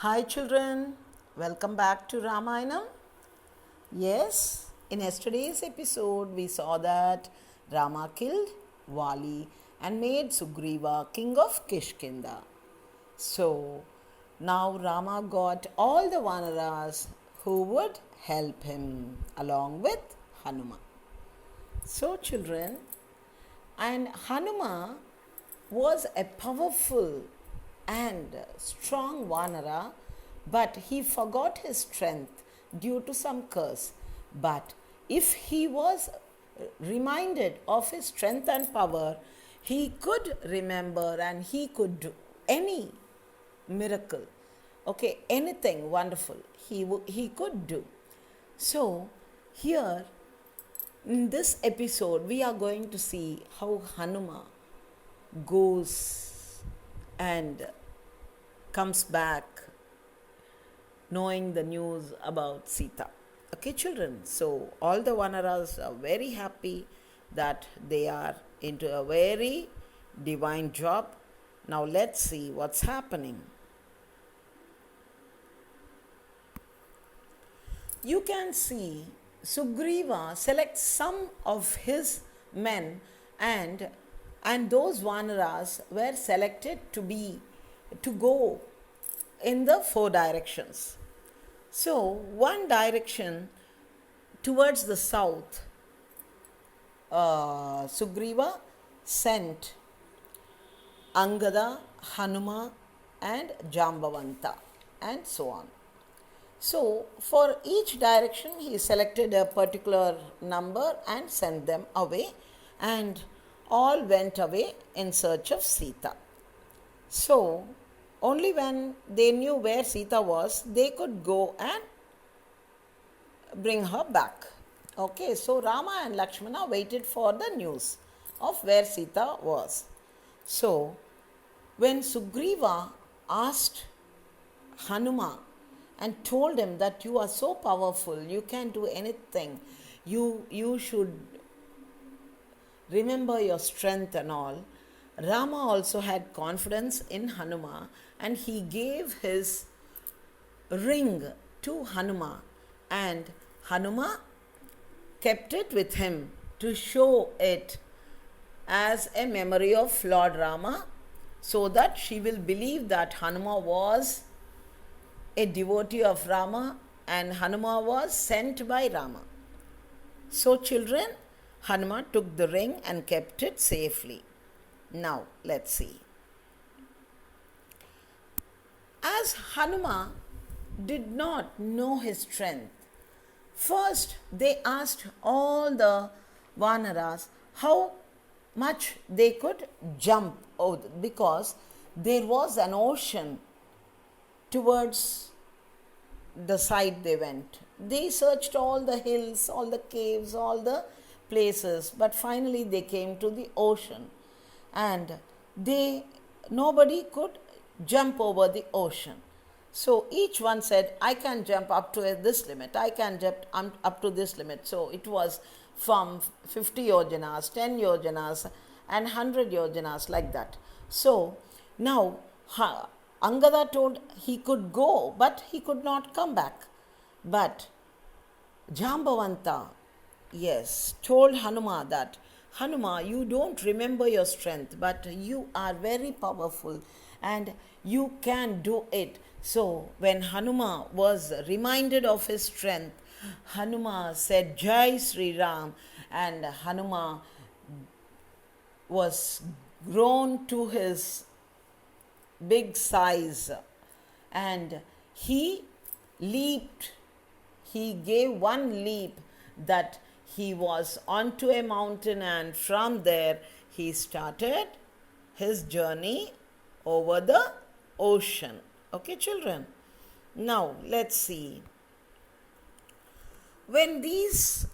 Hi children, welcome back to Ramayana. Yes, in yesterday's episode we saw that Rama killed Vali and made Sugriva king of Kishkinda. So now Rama got all the Vanaras who would help him along with Hanuma. So children, and Hanuma was a powerful and strong Vanara, but he forgot his strength due to some curse. But if he was reminded of his strength and power, he could remember and he could do any miracle. Okay, anything wonderful he could do. So, here in this episode, we are going to see how Hanuma goes and comes back knowing the news about Seetha. Okay, children. So, all the Vanaras are very happy that they are into a very divine job. Now, let's see what's happening. You can see Sugriva selects some of his men and those Vanaras were selected to go in the four directions. So one direction towards the south, Sugriva sent Angada, Hanuma and Jambavanta and so on. So for each direction he selected a particular number and sent them away, and all went away in search of Seetha. So only when they knew where Seetha was, they could go and bring her back. Okay, so Rama and Lakshmana waited for the news of where Seetha was. So when Sugriva asked Hanuma and told him that you are so powerful, you can do anything, you should remember your strength and all, Rama also had confidence in Hanuma and he gave his ring to Hanuma, and Hanuma kept it with him to show it as a memory of Lord Rama, so that she will believe that Hanuma was a devotee of Rama and Hanuma was sent by Rama. So children, Hanuma took the ring and kept it safely. Now let's see. As Hanuma did not know his strength, first they asked all the Vanaras how much they could jump over, because there was an ocean towards the side they went. They searched all the hills, all the caves, all the places, but finally they came to the ocean, and nobody could jump over the ocean. So each one said, I can jump up to this limit, I can jump up to this limit. So it was from 50 yojanas, 10 yojanas and 100 yojanas, like that. So now Angada told he could go, but he could not come back. But Jambavanta, yes, told Hanuma that, Hanuma, you don't remember your strength, but you are very powerful and you can do it. So when Hanuma was reminded of his strength, Hanuma said, Jai Sri Ram, and Hanuma was grown to his big size, and he leaped. He gave one leap that he was onto a mountain, and from there he started his journey over the ocean. Okay, children. Now let's see. When these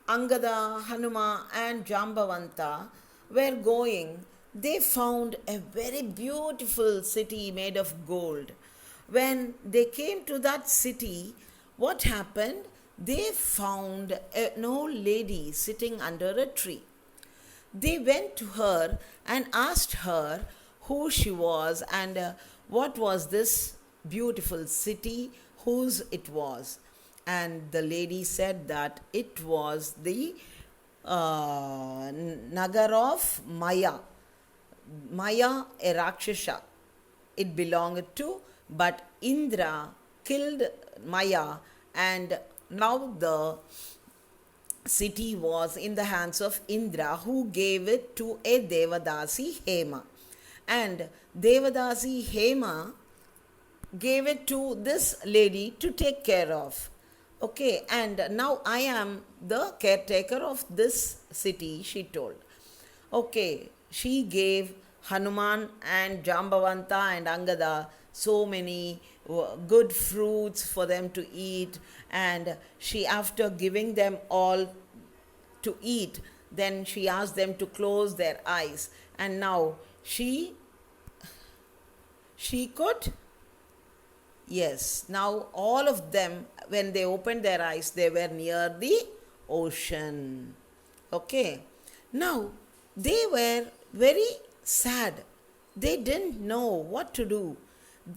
Angada, Hanuma and Jambavanta were going, they found a very beautiful city made of gold. When they came to that city, what happened? They found an old lady sitting under a tree. They went to her and asked her who she was and what was this beautiful city, whose it was. And the lady said that it was the Nagar of Maya. Maya, a Rakshasa, it belonged to, but Indra killed Maya, and now the city was in the hands of Indra, who gave it to a Devadasi Hema. And Devadasi Hema gave it to this lady to take care of. Okay, and now I am the caretaker of this city, she told. Okay, she gave Hanuman and Jambavanta and Angada so many good fruits for them to eat, and she, after giving them all to eat, then she asked them to close their eyes, and now she could. Yes, now all of them, when they opened their eyes, they were near the ocean. Okay, now they were very sad. They didn't know what to do.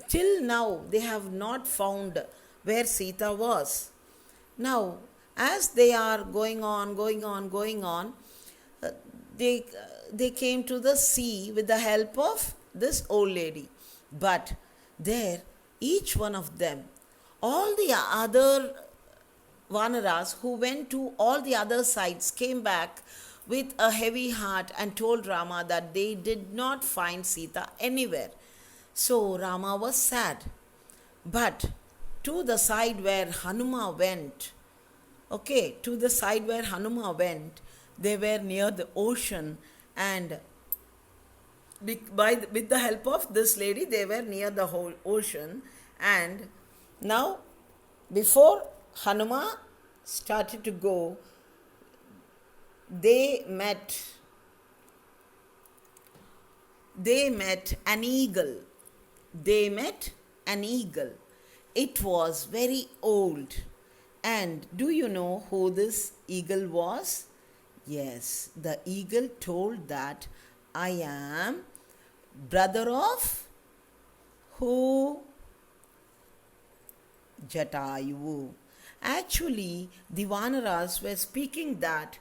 Till now, they have not found where Sita was. Now, as they are going on, uh, they came to the sea with the help of this old lady. But there, each one of them, all the other Vanaras who went to all the other sides, came back with a heavy heart and told Rama that they did not find Sita anywhere. So Rama was sad. But to the side where Hanuma went, to the side where Hanuma went, they were near the ocean, and with the help of this lady, they were near the whole ocean. And now, before Hanuma started to go, they met an eagle. They met an eagle. It was very old. And do you know who this eagle was? Yes, the eagle told that I am brother of who? Jatayu. Actually, the Vanaras were speaking that,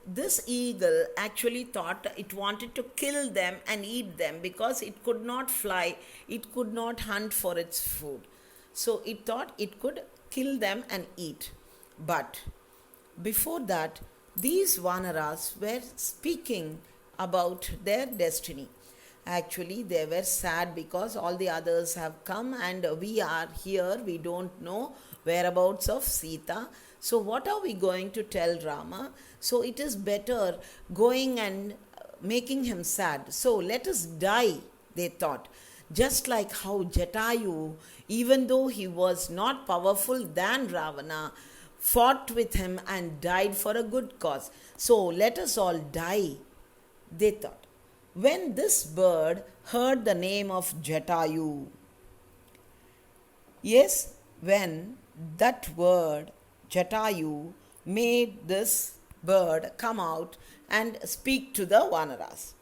this eagle actually thought it wanted to kill them and eat them because it could not fly, it could not hunt for its food. So it thought it could kill them and eat. But before that, these Vanaras were speaking about their destiny. Actually, they were sad because all the others have come and we are here. We don't know whereabouts of Sita. So, what are we going to tell Rama? So, it is better going and making him sad. So, let us die, they thought. Just like how Jatayu, even though he was not powerful than Ravana, fought with him and died for a good cause. So, let us all die, they thought. When this bird heard the name of Jatayu, yes, when that word Jatayu made this bird come out and speak to the Vanaras,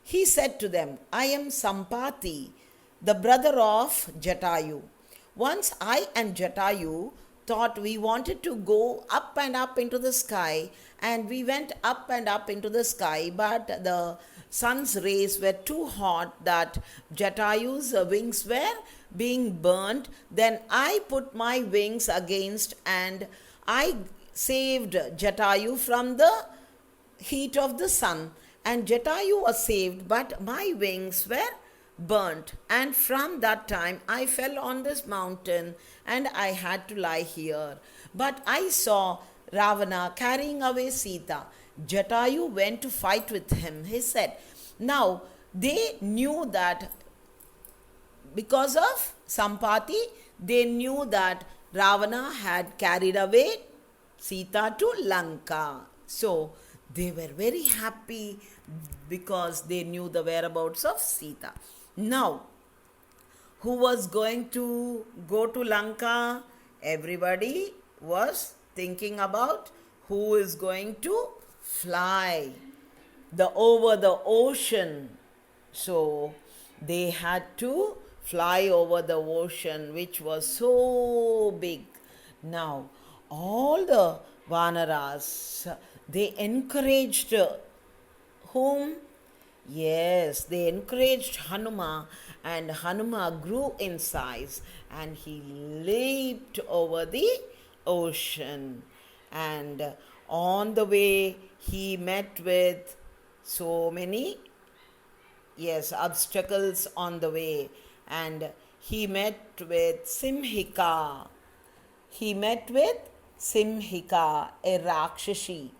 he said to them, I am Sampati, the brother of Jatayu. Once I and Jatayu thought we wanted to go up and up into the sky, and we went up and up into the sky, but the sun's rays were too hot that Jatayu's wings were being burnt. Then I put my wings against and I saved Jatayu from the heat of the sun. And Jatayu was saved, but my wings were burnt. And from that time I fell on this mountain and I had to lie here. But I saw Ravana carrying away Sita. Jatayu went to fight with him, he said. Now, they knew that because of Sampati, they knew that Ravana had carried away Sita to Lanka. So, they were very happy because they knew the whereabouts of Sita. Now, who was going to go to Lanka? Everybody was thinking about who is going to fly over the ocean. So they had to fly over the ocean, which was so big. Now, all the Vanaras, they encouraged whom? Yes, they encouraged Hanuma, and Hanuma grew in size and he leaped over the ocean. And on the way, he met with so many, yes, obstacles on the way, and he met with Simhika. He met with Simhika, a Rakshashi,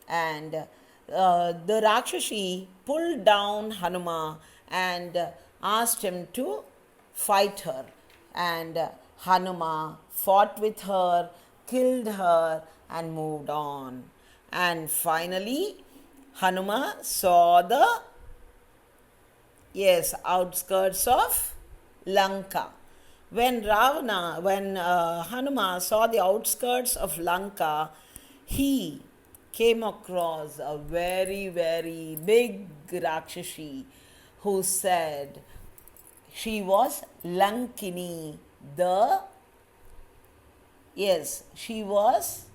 and the Rakshashi pulled down Hanuma and asked him to fight her. And Hanuma fought with her, killed her, and moved on. And finally, Hanuma saw the, yes, outskirts of Lanka. When Hanuma saw the outskirts of Lanka, he came across a very, very big Rakshashi who said she was Lankini, the, yes, she was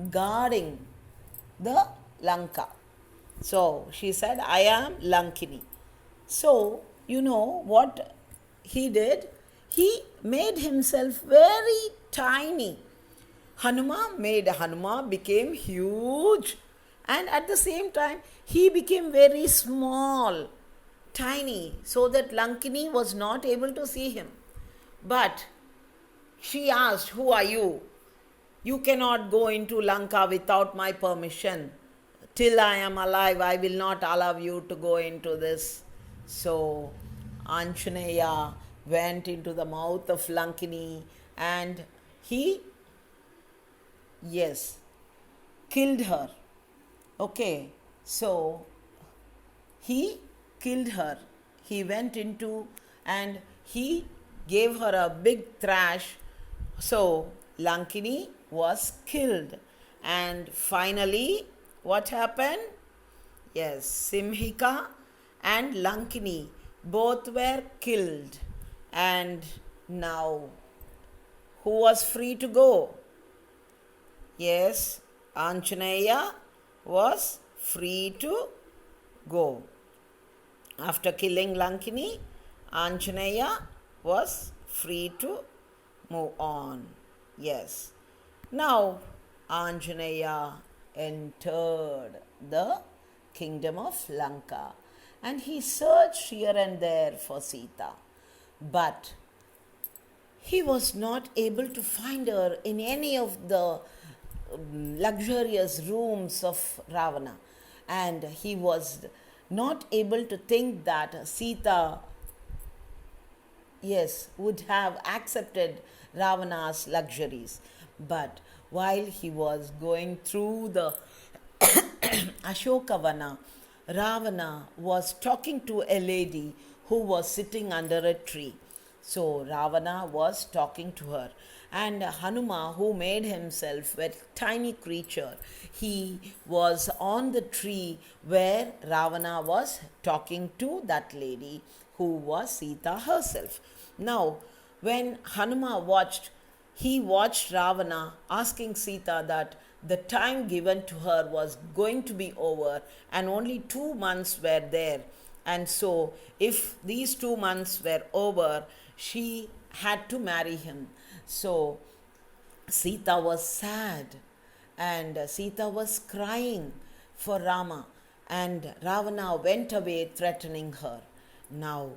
guarding the Lanka. So she said, I am Lankini. So, you know what he did? He made himself very tiny. Hanuma became huge, and at the same time he became very small, tiny, so that Lankini was not able to see him. But she asked, who are you? You cannot go into Lanka without my permission. Till I am alive, I will not allow you to go into this. So Anjaneya went into the mouth of Lankini and he, yes, killed her. Okay, so he killed her. He went into and he gave her a big thrash. So Lankini was killed. And finally, what happened? Yes, Simhika and Lankini both were killed. And now, who was free to go? Yes, Anjaneya was free to go. After killing Lankini, Anjaneya was free to move on. Yes. Now, Anjaneya entered the kingdom of Lanka and he searched here and there for Seetha. But he was not able to find her in any of the luxurious rooms of Ravana. And he was not able to think that Seetha, yes, would have accepted Ravana's luxuries. But while he was going through the Ashokavana, Ravana was talking to a lady who was sitting under a tree. So Ravana was talking to her. And Hanuma, who made himself a tiny creature, he was on the tree where Ravana was talking to that lady who was Seetha herself. Now, when Hanuma watched, he watched Ravana asking Seetha that the time given to her was going to be over and only 2 months were there. And so, if these 2 months were over, she had to marry him. So, Seetha was sad and Seetha was crying for Rama, and Ravana went away threatening her. Now,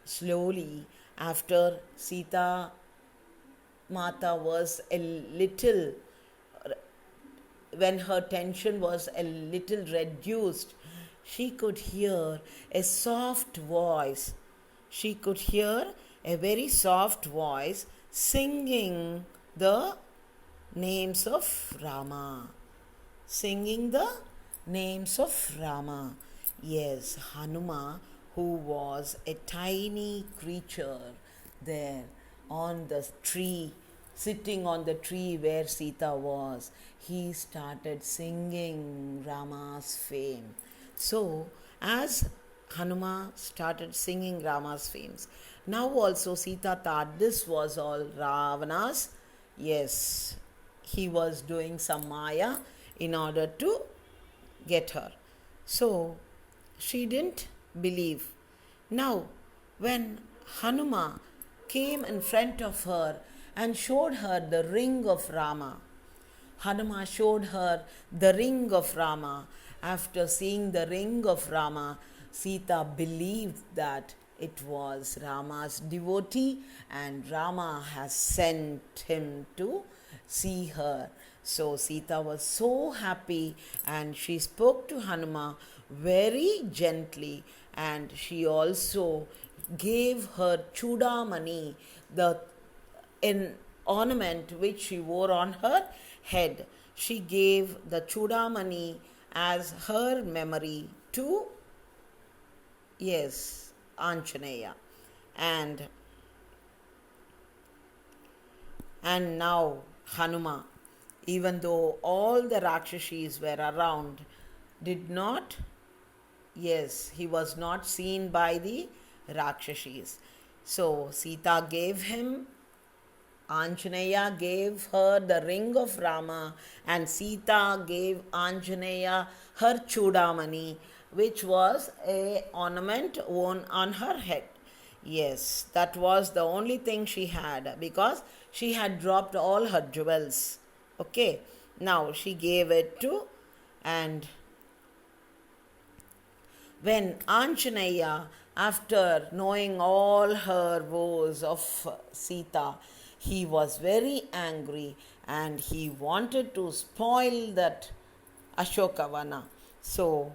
slowly after Seetha Mata was a little, when her tension was a little reduced, she could hear a soft voice. She could hear a very soft voice singing the names of Rama. Singing the names of Rama. Yes, Hanuma, who was a tiny creature there on the tree, sitting on the tree where Seetha was, he started singing Rama's fame. So, as Hanuma started singing Rama's Now also Sita thought this was all Ravana's. Yes, he was doing some Maya in order to get her. So she didn't believe. Now, when Hanuma came in front of her and showed her the ring of Rama, Hanuma showed her the ring of Rama. After seeing the ring of Rama, Sita believed that it was Rama's devotee and Rama has sent him to see her. So Sita was so happy and she spoke to Hanuma very gently, and she also gave her chudamani, the an ornament which she wore on her head. She gave the chudamani as her memory to, yes, Anjaneya. And now Hanuma, even though all the Rakshashis were around, did not, yes, he was not seen by the Rakshashis. So Sita gave him, Anjaneya gave her the ring of Rama, and Sita gave Anjaneya her chudamani, which was a ornament worn on her head. Yes, that was the only thing she had, because she had dropped all her jewels. Okay, now she gave it to, and when Anjaneya, after knowing all her woes of Sita, he was very angry and he wanted to spoil that Ashokavana. So,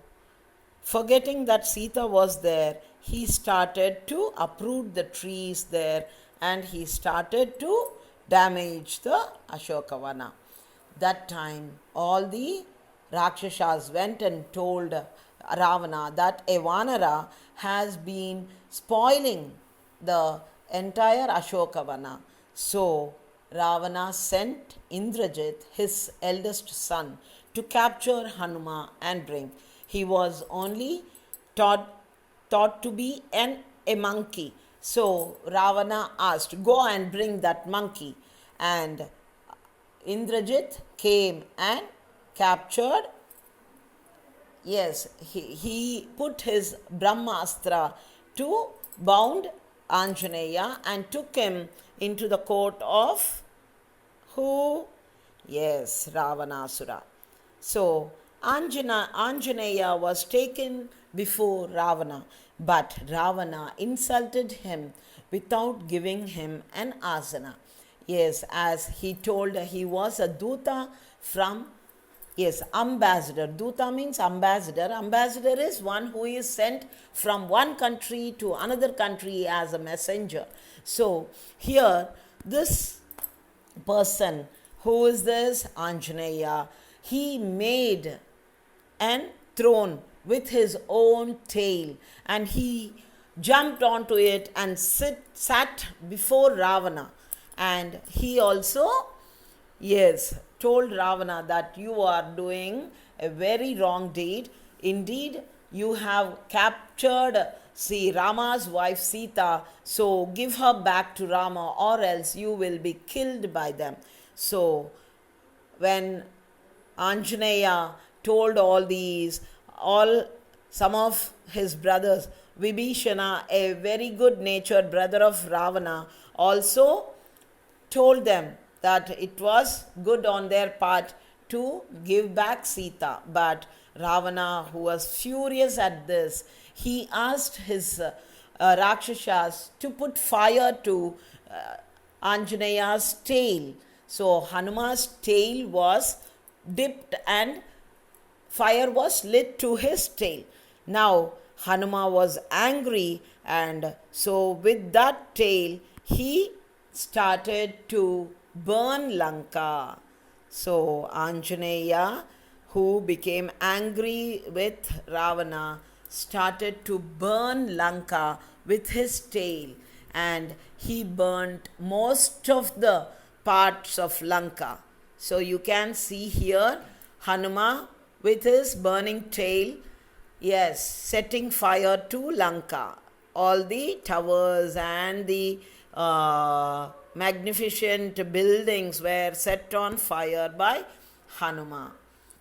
forgetting that Sita was there, he started to uproot the trees there and he started to damage the Ashokavana. That time, all the Rakshasas went and told Ravana that a Vanara has been spoiling the entire Ashokavana. So Ravana sent Indrajit, his eldest son, to capture Hanuma and bring. He was only thought to be a monkey. So Ravana asked, "Go and bring that monkey." And Indrajit came and captured. Yes, he put his Brahmastra to bound Anjaneya and took him into the court of who? Yes, Ravanasura. So Anjaneya was taken before Ravana, but Ravana insulted him without giving him an asana. Yes, as he told, he was a Duta from, yes, ambassador. Duta means ambassador. Ambassador is one who is sent from one country to another country as a messenger. So here, this person, who is this? Anjaneya, he made an throne with his own tail and he jumped onto it and sat before Ravana. And he also, yes, told Ravana that you are doing a very wrong deed. Indeed, you have captured, see, Rama's wife Sita, so give her back to Rama or else you will be killed by them. So when Anjaneya told all these, some of his brothers, Vibhishana, a very good natured brother of Ravana, also told them that it was good on their part to give back Sita. But Ravana, who was furious at this, he asked his Rakshasas to put fire to Anjaneya's tail. So Hanuma's tail was dipped and fire was lit to his tail. Now Hanuma was angry, and so with that tail he started to burn Lanka. So Anjaneya, who became angry with Ravana, started to burn Lanka with his tail, and he burnt most of the parts of Lanka. So you can see here Hanuma with his burning tail, yes, setting fire to Lanka. all the towers and the magnificent buildings were set on fire by Hanuma.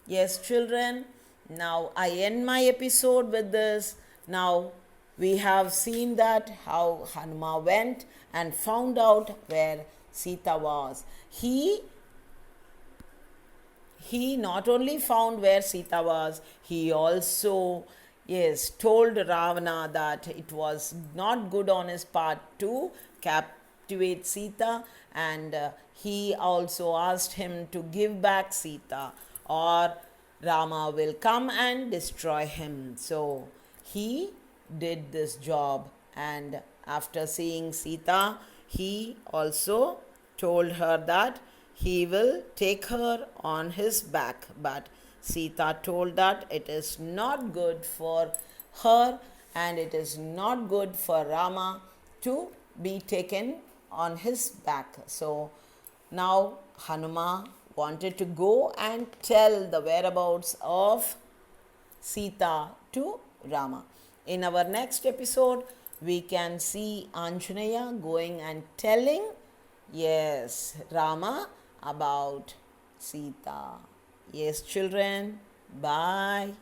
Yes, children, now I end my episode with this. Now we have seen that how Hanuma went and found out where Sita was. He not only found where Sita was, he also, yes, told Ravana that it was not good on his part to captivate Sita, and he also asked him to give back Sita, or Rama will come and destroy him. So he did this job, and after seeing Sita, he also told her that he will take her on his back. But Sita told that it is not good for her and it is not good for Rama to be taken on his back. So now Hanuma wanted to go and tell the whereabouts of Sita to Rama. In our next episode, we can see Anjaneya going and telling, yes, Rama about Sita. Yes, children, bye.